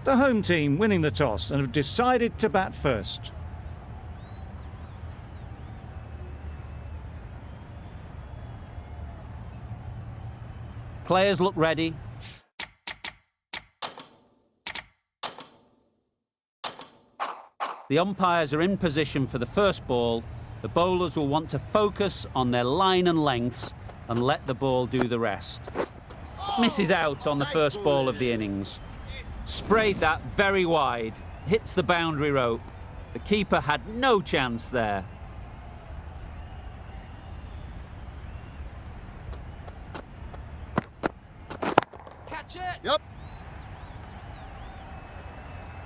The home team winning the toss and have decided to bat first. Players look ready. The umpires are in position for the first ball. The bowlers will want to focus on their line and lengths and let the ball do the rest. Misses out on the first ball of the innings. Sprayed that very wide. Hits the boundary rope. The keeper had no chance there. Catch it! Yep.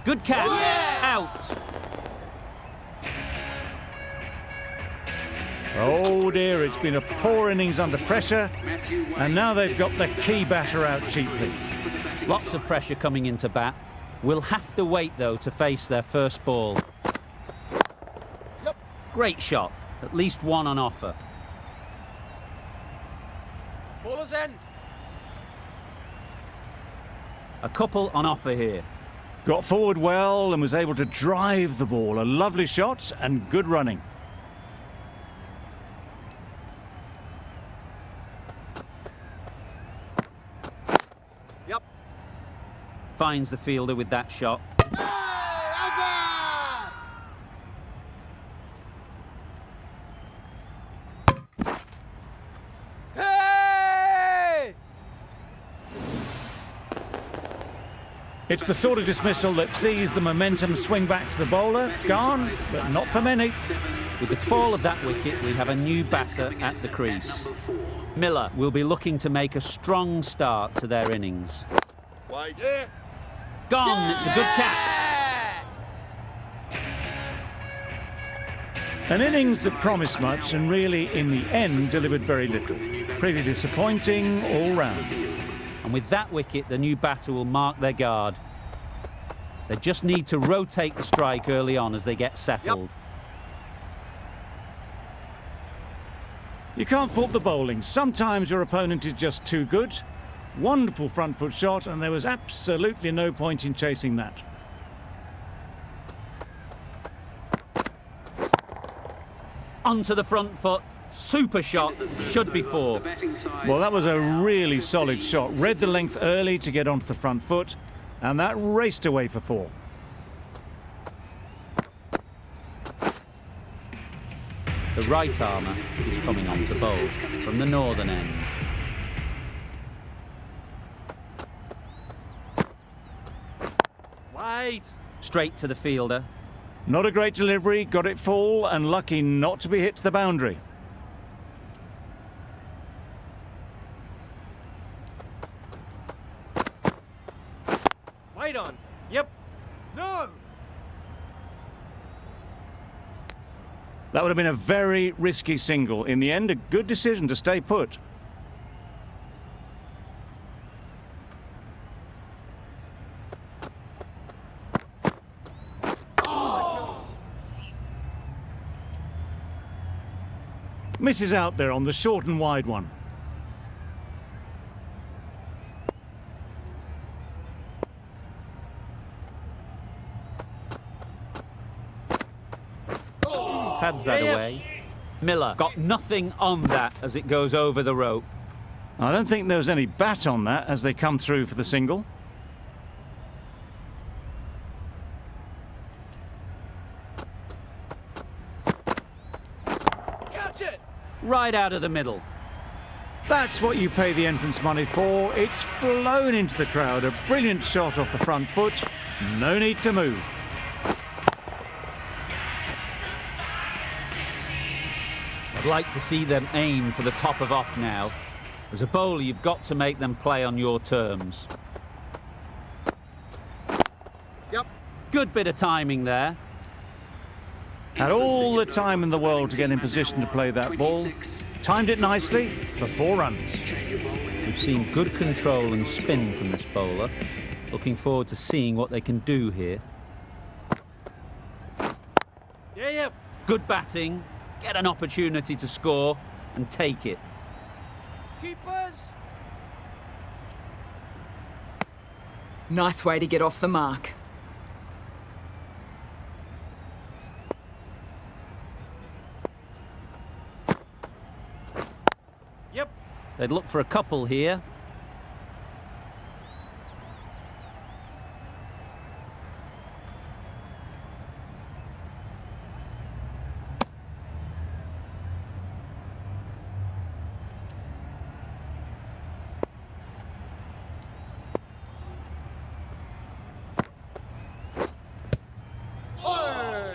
Good catch. Yeah! Out. Oh dear, it's been a poor innings under pressure, and now they've got the key batter out cheaply. Lots of pressure coming into bat. Will have to wait, though, to face their first ball. Yep. Great shot. At least one on offer. Bowler's end. A couple on offer here. Got forward well and was able to drive the ball. A lovely shot and good running. Yep. Finds the fielder with that shot. Hey! It's the sort of dismissal that sees the momentum swing back to the bowler. Gone, but not for many. With the fall of that wicket, we have a new batter at the crease. Miller will be looking to make a strong start to their innings. Wide. Yeah. Gone, it's a good catch. An innings that promised much and really, in the end, delivered very little. Pretty disappointing all round. And with that wicket, the new batter will mark their guard. They just need to rotate the strike early on as they get settled. Yep. You can't fault the bowling. Sometimes your opponent is just too good. Wonderful front foot shot, and there was absolutely no point in chasing that. Onto the front foot. Super shot. Should be four. Well, that was a really solid shot. Read the length early to get onto the front foot, and that raced away for four. The right armour is coming on to bowl from the northern end. Wait. Straight to the fielder. Not a great delivery, got it full, and lucky not to be hit to the boundary. Wait on. Yep. No. That would have been a very risky single. In the end, a good decision to stay put. Misses out there on the short and wide one. Pads that away. Miller got nothing on that as it goes over the rope. I don't think there was any bat on that as they come through for the single. Catch it. Right out of the middle. That's what you pay the entrance money for. It's flown into the crowd. A brilliant shot off the front foot. No need to move. I'd like to see them aim for the top of off now. As a bowler, you've got to make them play on your terms. Yep. Good bit of timing there. Had all the time in the world to get in position to play that ball. Timed it nicely for 4 runs. We've seen good control and spin from this bowler. Looking forward to seeing what they can do here. Yeah. Good batting. Get an opportunity to score and take it. Keepers. Nice way to get off the mark. Yep. They'd look for a couple here.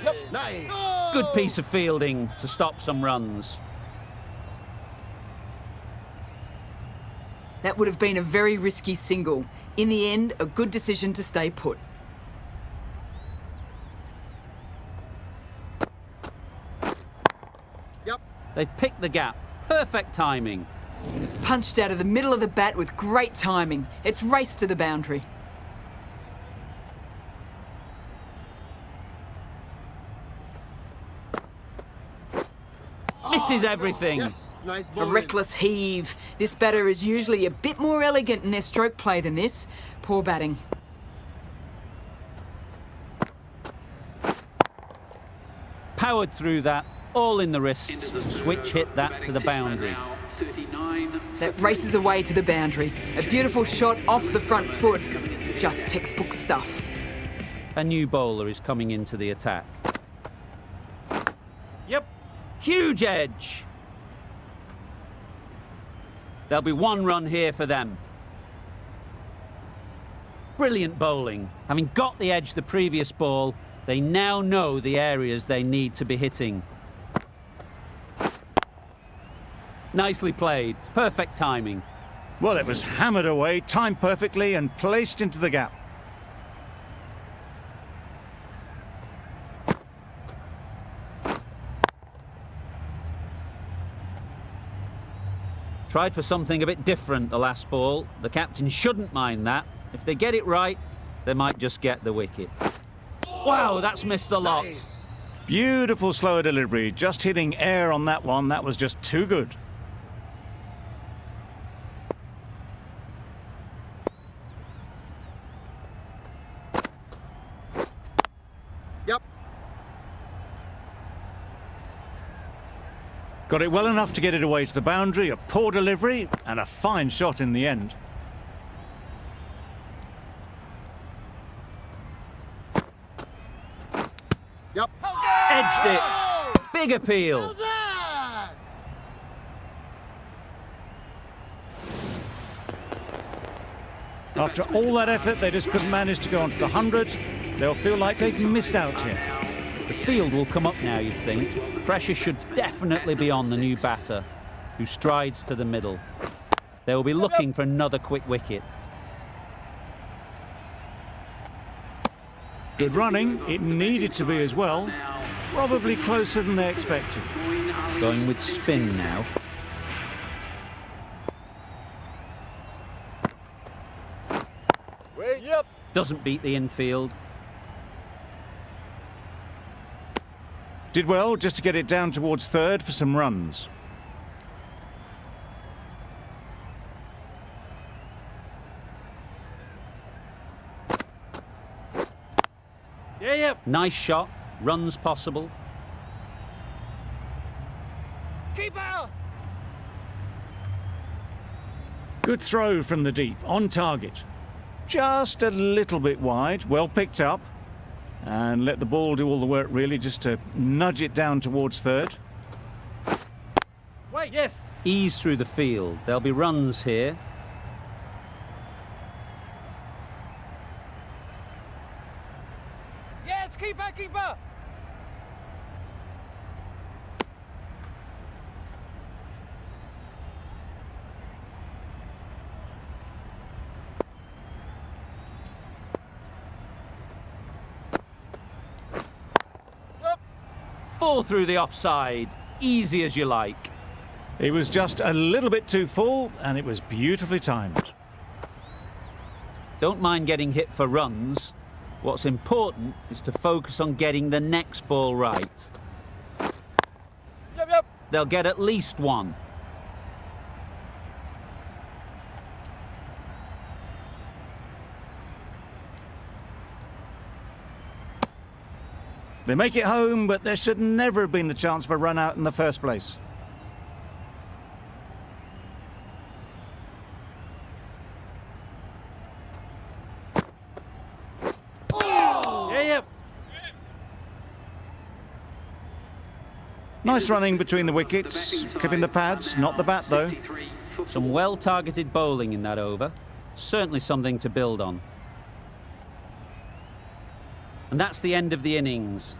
Yep. Nice. Good piece of fielding to stop some runs. That would have been a very risky single. In the end, a good decision to stay put. Yep. They've picked the gap. Perfect timing. Punched out of the middle of the bat with great timing. It's raced to the boundary. Misses everything. Yes. Nice A bowling. reckless heave. This batter is usually a bit more elegant in their stroke play than this. Poor batting. Powered through that, all in the wrists to switch hit that to the boundary. That races away to the boundary. A beautiful shot off the front foot. Just textbook stuff. A new bowler is coming into the attack. Yep. Huge edge. There'll be one run here for them. Brilliant bowling. Having got the edge the previous ball, they now know the areas they need to be hitting. Nicely played. Perfect timing. Well, it was hammered away, timed perfectly and placed into the gap. Tried for something a bit different the last ball. The captain shouldn't mind that. If they get it right, they might just get the wicket. Wow, that's missed the lot. Nice. Beautiful slower delivery, just hitting air on that one. That was just too good. Yep. Got it well enough to get it away to the boundary, a poor delivery and a fine shot in the end. Yep. Edged it. Big appeal. After all that effort, they just couldn't manage to go onto the 100. They'll feel like they've missed out here. The field will come up now, you'd think. Pressure should definitely be on the new batter, who strides to the middle. They will be looking for another quick wicket. Good running. It needed to be as well. Probably closer than they expected. Going with spin now. Wait. Yep. Doesn't beat the infield. Did well just to get it down towards third for some runs. Yeah, yep. Nice shot. Runs possible. Keeper! Good throw from the deep, on target. Just a little bit wide, well picked up. And let the ball do all the work really, just to nudge it down towards third. Wait, yes. Ease through the field. There'll be runs here. Yes, keeper, keeper! Fall through the offside. Easy as you like. It was just a little bit too full, and it was beautifully timed. Don't mind getting hit for runs. What's important is to focus on getting the next ball right. Yep. They'll get at least one. They make it home, but there should never have been the chance of a run out in the first place. Yeah. Nice running between the wickets, clipping the pads, not the bat though. Some well-targeted bowling in that over. Certainly something to build on. And that's the end of the innings.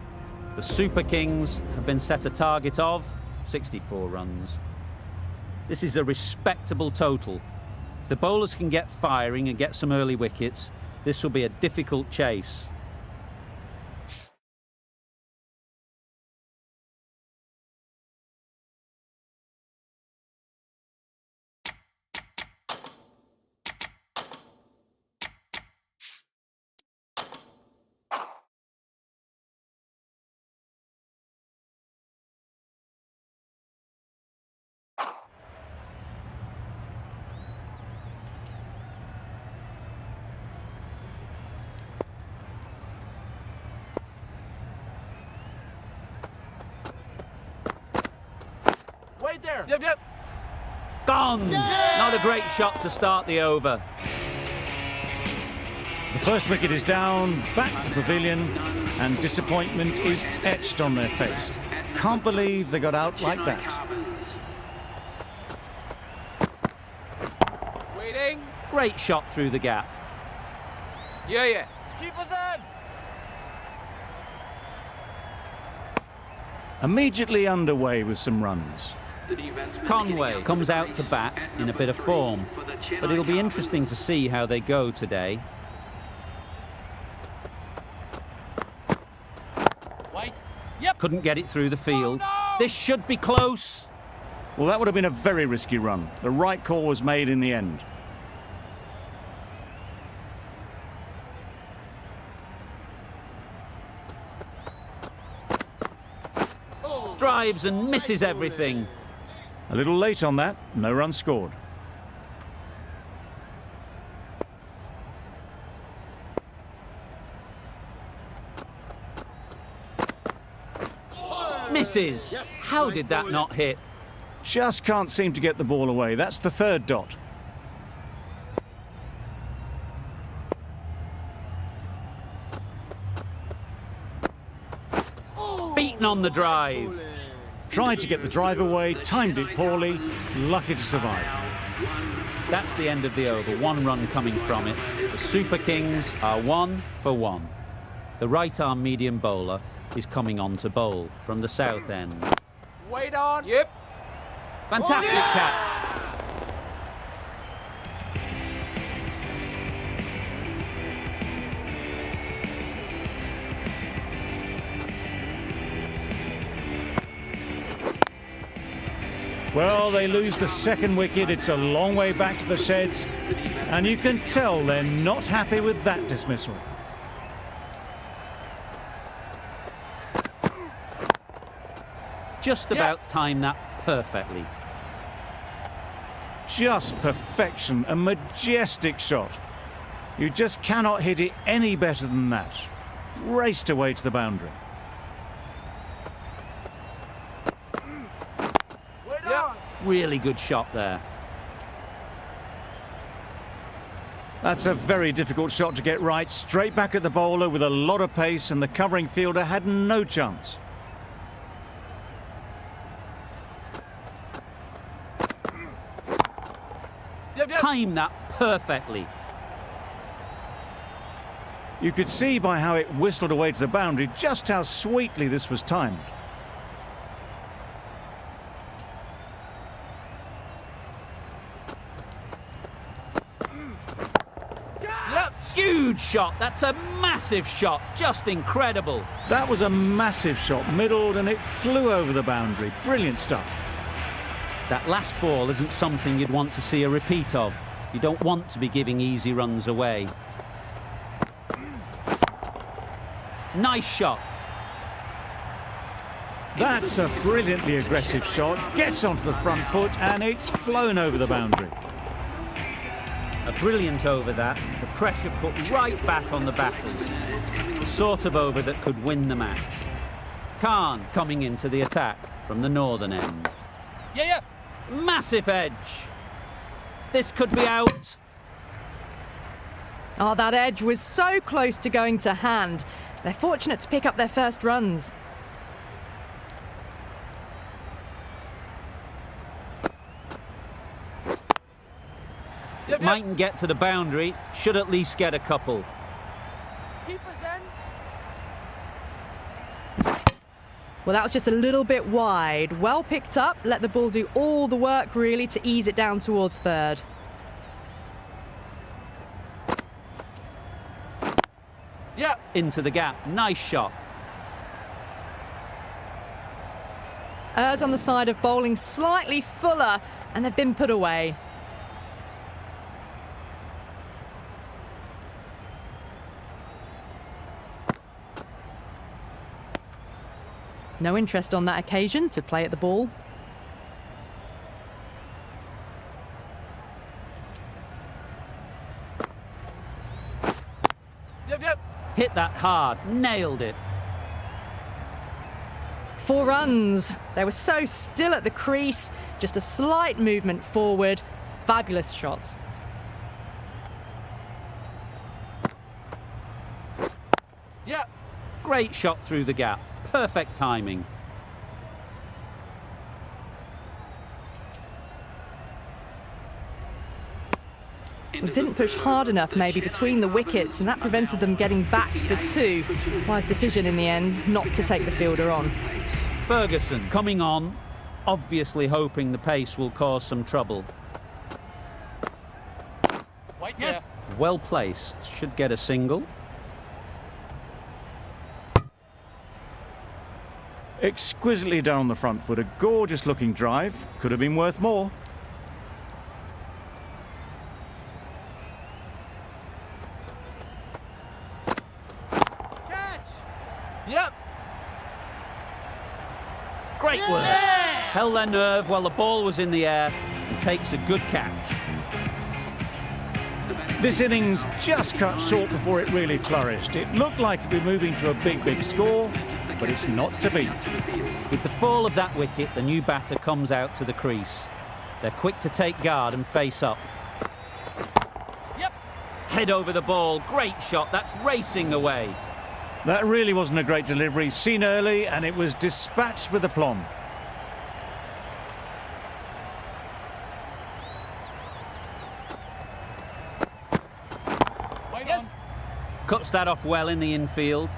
The Super Kings have been set a target of 64 runs. This is a respectable total. If the bowlers can get firing and get some early wickets, this will be a difficult chase. Wait there. Yep. Gone! Not a great shot to start the over. The first wicket is down, back to the pavilion, and disappointment is etched on their face. Can't believe they got out like that. Waiting. Great shot through the gap. Yeah. Keep us in. Immediately underway with some runs. Conway comes out to bat in a bit of form, but it'll be interesting to see how they go today. Wait. Yep. Couldn't get it through the field. Oh, no! This should be close. Well, that would have been a very risky run. The right call was made in the end. Drives and misses everything. A little late on that, no run scored. Misses. How did that not hit? Just can't seem to get the ball away. That's the third dot. Beaten on the drive. Tried to get the drive away, timed it poorly, lucky to survive. That's the end of the over. One run coming from it. The Super Kings are 1 for 1. The right-arm medium bowler is coming on to bowl from the south end. Wait on. Yep. Fantastic catch. Well, they lose the second wicket. It's a long way back to the sheds, and you can tell they're not happy with that dismissal. Just about timed that perfectly. Just perfection, a majestic shot. You just cannot hit it any better than that. Raced away to the boundary. Really good shot there. That's a very difficult shot to get right. Straight back at the bowler with a lot of pace, and the covering fielder had no chance. Timed that perfectly. You could see by how it whistled away to the boundary just how sweetly this was timed. Huge shot. That's a massive shot. Just incredible. That was a massive shot, middled, and it flew over the boundary. Brilliant stuff. That last ball isn't something you'd want to see a repeat of. You don't want to be giving easy runs away. Nice shot. That's a brilliantly aggressive shot. Gets onto the front foot, and it's flown over the boundary. A brilliant over that. The pressure put right back on the batters. The sort of over that could win the match. Khan coming into the attack from the northern end. Yeah. Massive edge. This could be out. Oh, that edge was so close to going to hand. They're fortunate to pick up their first runs. It mightn't get to the boundary, should at least get a couple. Keeper's in. Well, that was just a little bit wide. Well picked up, let the ball do all the work really to ease it down towards third. Yeah. Into the gap, nice shot. Errs on the side of bowling slightly fuller, and they've been put away. No interest on that occasion to play at the ball. Yep. Hit that hard, nailed it. 4 runs. They were so still at the crease, just a slight movement forward. Fabulous shots. Yeah. Great shot through the gap, perfect timing. Didn't push hard enough maybe between the wickets, and that prevented them getting back for 2. Wise decision in the end not to take the fielder on. Ferguson coming on, obviously hoping the pace will cause some trouble. White, yes. Well placed, should get a single. Exquisitely down the front foot, a gorgeous looking drive. Could have been worth more. Catch. Yep. Great work. Held their nerve while the ball was in the air and takes a good catch. This innings just cut short before it really flourished. It looked like it'd be moving to a big score, but it's not to be. With the fall of that wicket, the new batter comes out to the crease. They're quick to take guard and face up. Yep. Head over the ball, great shot, that's racing away. That really wasn't a great delivery, seen early, and it was dispatched with aplomb. White, yes. Cuts that off well in the infield.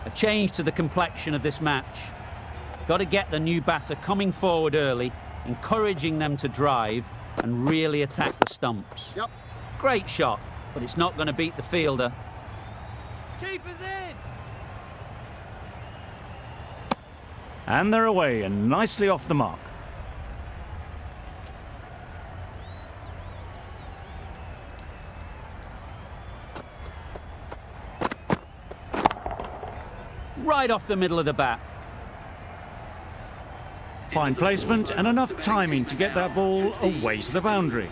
A change to the complexion of this match. Got to get the new batter coming forward early, encouraging them to drive and really attack the stumps. Yep. Great shot, but it's not going to beat the fielder. Keeper's in. And they're away and nicely off the mark. Right off the middle of the bat. Fine placement and enough timing to get that ball away to the boundary.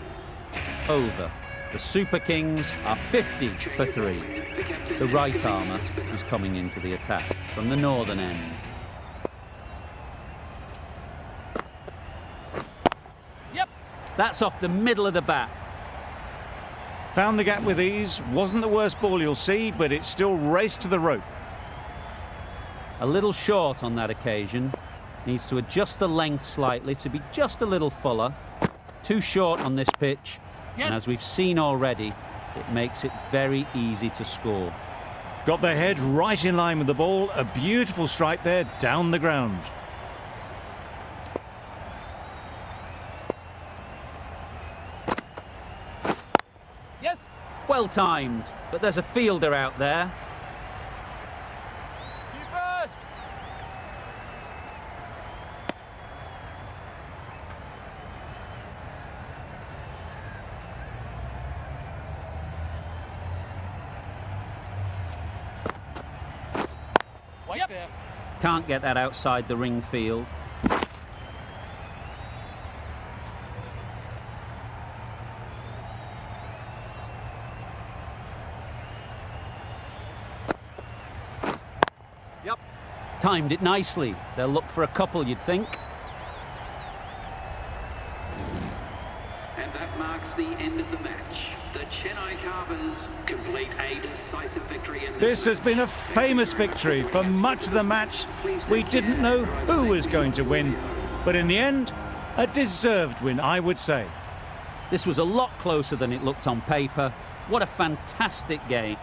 Over. The Super Kings are 50 for 3. The right armour is coming into the attack from the northern end. Yep. That's off the middle of the bat. Found the gap with ease. Wasn't the worst ball you'll see, but it still raced to the rope. A little short on that occasion. Needs to adjust the length slightly to be just a little fuller. Too short on this pitch. Yes. And as we've seen already, it makes it very easy to score. Got their head right in line with the ball. A beautiful strike there down the ground. Yes. Well timed, but there's a fielder out there. Keepers. White there. Can't get that outside the ring field. Yep. Timed it nicely. They'll look for a couple, you'd think. And that marks the end of the match. The Chennai Carvers complete a decisive victory. This has been a famous victory. For much of the match, we didn't know who was going to win. But in the end, a deserved win, I would say. This was a lot closer than it looked on paper. What a fantastic game.